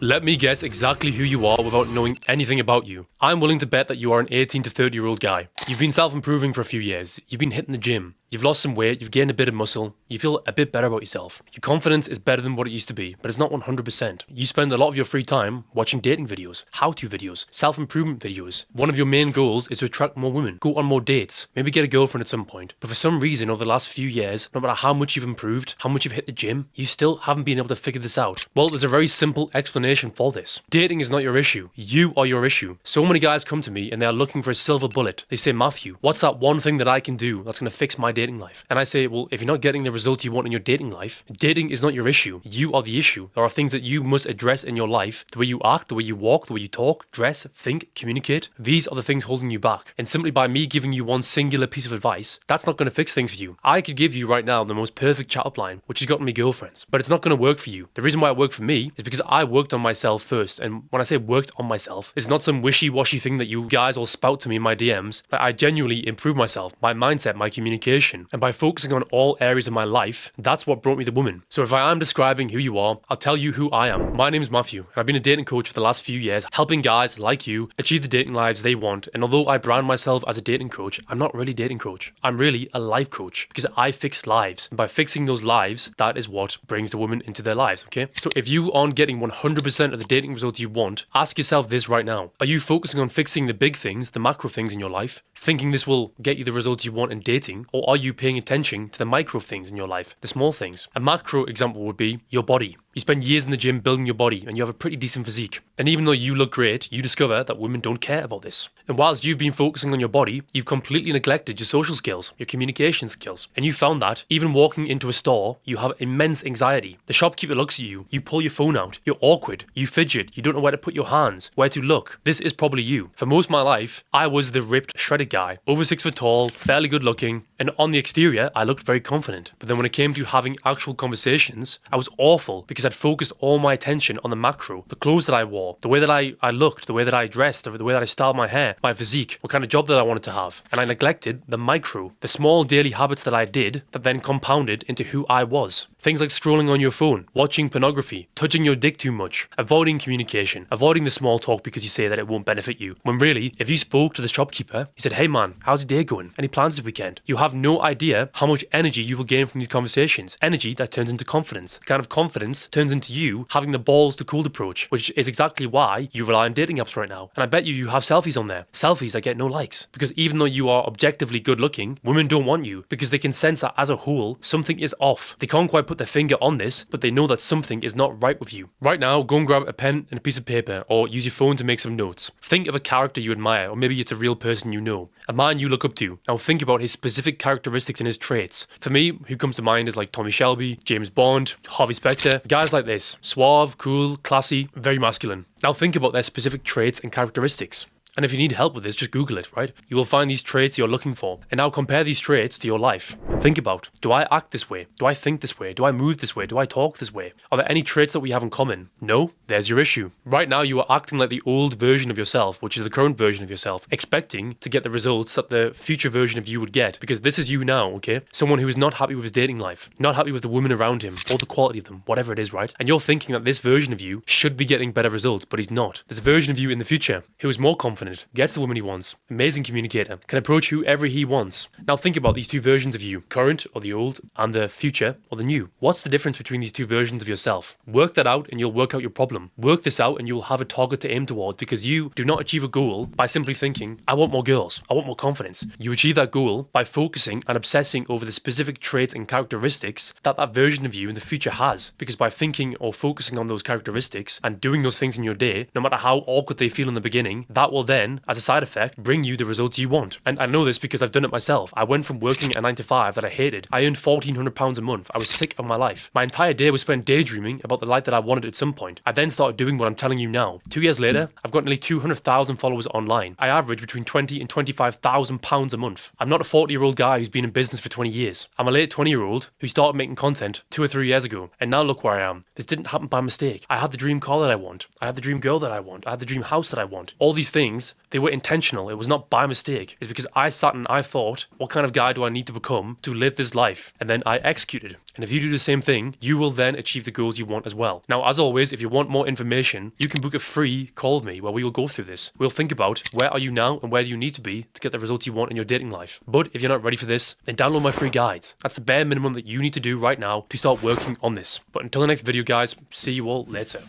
Let me guess exactly who you are without knowing anything about you. I'm willing to bet that you are an 18 to 30-year-old guy. You've been self-improving for a few years. You've been hitting the gym. You've lost some weight, you've gained a bit of muscle, you feel a bit better about yourself. Your confidence is better than what it used to be, but it's not 100%. You spend a lot of your free time watching dating videos, how-to videos, self-improvement videos. One of your main goals is to attract more women, go on more dates, maybe get a girlfriend at some point. But for some reason over the last few years, no matter how much you've improved, how much you've hit the gym, you still haven't been able to figure this out. Well, there's a very simple explanation for this. Dating is not your issue. You are your issue. So many guys come to me and they are looking for a silver bullet. They say, Mathew, what's that one thing that I can do that's going to fix my dating life? And I say, well, if you're not getting the results you want in your dating life, dating is not your issue. You are the issue. There are things that you must address in your life. The way you act, the way you walk, the way you talk, dress, think, communicate. These are the things holding you back. And simply by me giving you one singular piece of advice, that's not going to fix things for you. I could give you right now the most perfect chat-up line, which has gotten me girlfriends, but it's not going to work for you. The reason why it worked for me is because I worked on myself first. And when I say worked on myself, it's not some wishy-washy thing that you guys all spout to me in my DMs. I genuinely improved myself, my mindset, my communication, and by focusing on all areas of my life, that's what brought me the woman. So if I am describing who you are, I'll tell you who I am. My name's Mathew, and I've been a dating coach for the last few years, helping guys like you achieve the dating lives they want. And although I brand myself as a dating coach, I'm not really a dating coach. I'm really a life coach because I fix lives. And by fixing those lives, that is what brings the woman into their lives, okay? So if you aren't getting 100% of the dating results you want, ask yourself this right now. Are you focusing on fixing the big things, the macro things in your life, thinking this will get you the results you want in dating? Or are you paying attention to the micro things in your life, the small things? A macro example would be your body. You spend years in the gym building your body and you have a pretty decent physique. And even though you look great, you discover that women don't care about this. And whilst you've been focusing on your body, you've completely neglected your social skills, your communication skills. And you found that even walking into a store, you have immense anxiety. The shopkeeper looks at you, you pull your phone out, you're awkward, you fidget, you don't know where to put your hands, where to look. This is probably you. For most of my life, I was the ripped, shredded guy, over 6 foot tall, fairly good looking, and on the exterior, I looked very confident. But then when it came to having actual conversations, I was awful because I'd focused all my attention on the macro, the clothes that I wore, the way that I looked, the way that I dressed, the way that I styled my hair, my physique, what kind of job that I wanted to have. And I neglected the micro, the small daily habits that I did that then compounded into who I was. Things like scrolling on your phone, watching pornography, touching your dick too much, avoiding communication, avoiding the small talk because you say that it won't benefit you. When really, if you spoke to the shopkeeper, you said, hey man, how's your day going? Any plans this weekend? You have no idea how much energy you will gain from these conversations. Energy that turns into confidence. The kind of confidence turns into you having the balls to cold approach, which is exactly why you rely on dating apps right now. And I bet you have selfies on there. Selfies that get no likes. Because even though you are objectively good looking, women don't want you because they can sense that as a whole, something is off. They can't quite put their finger on this, but they know that something is not right with you. Right now, go and grab a pen and a piece of paper or use your phone to make some notes. Think of a character you admire, or maybe it's a real person you know. A man you look up to. Now think about his specific characteristics and his traits. For me, who comes to mind is like Tommy Shelby, James Bond, Harvey Specter, guys like this. Suave, cool, classy, very masculine. Now think about their specific traits and characteristics. And if you need help with this, just Google it, right? You will find these traits you're looking for. And now compare these traits to your life. Think about, do I act this way? Do I think this way? Do I move this way? Do I talk this way? Are there any traits that we have in common? No? There's your issue. Right now, you are acting like the old version of yourself, which is the current version of yourself, expecting to get the results that the future version of you would get. Because this is you now, okay? Someone who is not happy with his dating life, not happy with the women around him, or the quality of them, whatever it is, right? And you're thinking that this version of you should be getting better results, but he's not. There's a version of you in the future who is more confident, gets the woman he wants, amazing communicator, can approach whoever he wants. Now think about these two versions of you, current or the old, and the future or the new. What's the difference between these two versions of yourself? Work that out and you'll work out your problem. Work this out and you'll have a target to aim towards, because you do not achieve a goal by simply thinking, I want more girls, I want more confidence. You achieve that goal by focusing and obsessing over the specific traits and characteristics that that version of you in the future has. Because by thinking or focusing on those characteristics and doing those things in your day, no matter how awkward they feel in the beginning, that will then, as a side effect, bring you the results you want. And I know this because I've done it myself. I went from working a 9 to 5 that I hated. I earned £1,400 a month. I was sick of my life. My entire day was spent daydreaming about the life that I wanted at some point. I then started doing what I'm telling you now. 2 years later, I've got nearly 200,000 followers online. I average between £20,000 and £25,000 a month. I'm not a 40-year-old guy who's been in business for 20 years. I'm a late 20-year-old who started making content 2 or 3 years ago. And now look where I am. This didn't happen by mistake. I had the dream car that I want. I had the dream girl that I want. I had the dream house that I want. All these things things, they were intentional. It was not by mistake. It's because I sat and I thought, what kind of guy do I need to become to live this life? And then I executed. And if you do the same thing, you will then achieve the goals you want as well. Now, as always, if you want more information, you can book a free call with me where we will go through this. We'll think about where are you now and where do you need to be to get the results you want in your dating life. But if you're not ready for this, then download my free guides. That's the bare minimum that you need to do right now to start working on this. But until the next video, guys, see you all later.